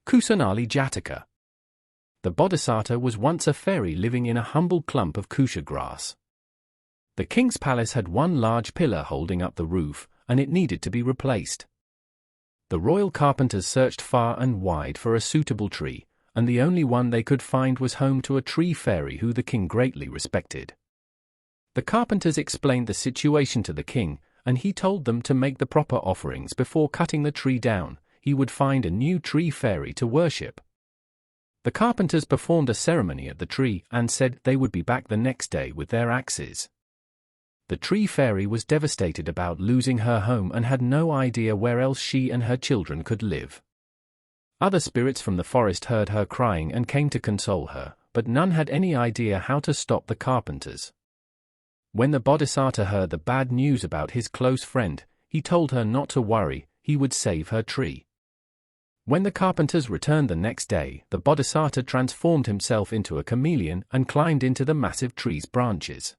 Kusanali Jataka. The Bodhisattva was once a fairy living in a humble clump of kusha grass. The king's palace had one large pillar holding up the roof, and it needed to be replaced. The royal carpenters searched far and wide for a suitable tree, and the only one they could find was home to a tree fairy who the king greatly respected. The carpenters explained the situation to the king, and he told them to make the proper offerings before cutting the tree down. He would find a new tree fairy to worship. The carpenters performed a ceremony at the tree and said they would be back the next day with their axes. The tree fairy was devastated about losing her home and had no idea where else she and her children could live. Other spirits from the forest heard her crying and came to console her, but none had any idea how to stop the carpenters. When the Bodhisattva heard the bad news about his close friend, he told her not to worry, he would save her tree. When the carpenters returned the next day, the Bodhisattva transformed himself into a chameleon and climbed into the massive tree's branches.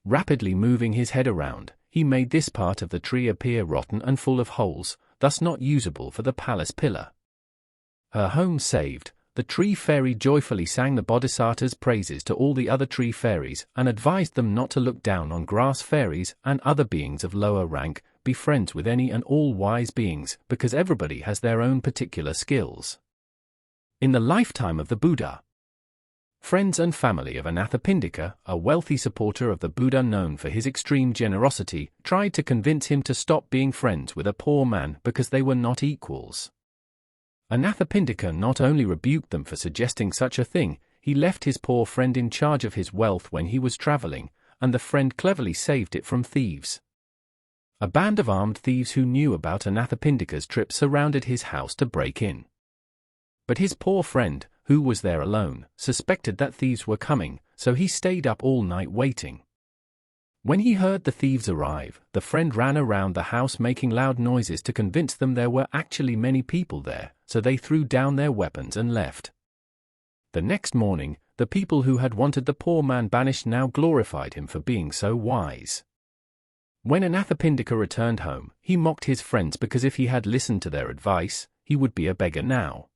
Rapidly moving his head around, he made this part of the tree appear rotten and full of holes, thus not usable for the palace pillar. Her home saved, the tree fairy joyfully sang the Bodhisattva's praises to all the other tree fairies and advised them not to look down on grass fairies and other beings of lower rank, be friends with any and all wise beings, because everybody has their own particular skills. In the lifetime of the Buddha, friends and family of Anathapindika, a wealthy supporter of the Buddha known for his extreme generosity, tried to convince him to stop being friends with a poor man because they were not equals. Anathapindika not only rebuked them for suggesting such a thing, he left his poor friend in charge of his wealth when he was traveling, and the friend cleverly saved it from thieves. A band of armed thieves who knew about Anathapindika's trip surrounded his house to break in. But his poor friend, who was there alone, suspected that thieves were coming, so he stayed up all night waiting. When he heard the thieves arrive, the friend ran around the house making loud noises to convince them there were actually many people there, so they threw down their weapons and left. The next morning, the people who had wanted the poor man banished now glorified him for being so wise. When Anathapindika returned home, he mocked his friends because if he had listened to their advice, he would be a beggar now.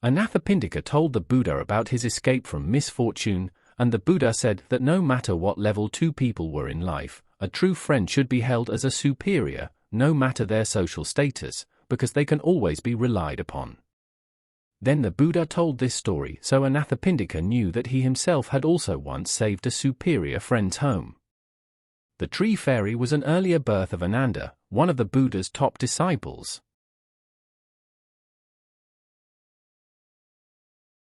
Anathapindika told the Buddha about his escape from misfortune, and the Buddha said that no matter what level two people were in life, a true friend should be held as a superior, no matter their social status, because they can always be relied upon. Then the Buddha told this story so Anathapindika knew that he himself had also once saved a superior friend's home. The tree fairy was an earlier birth of Ananda, one of the Buddha's top disciples.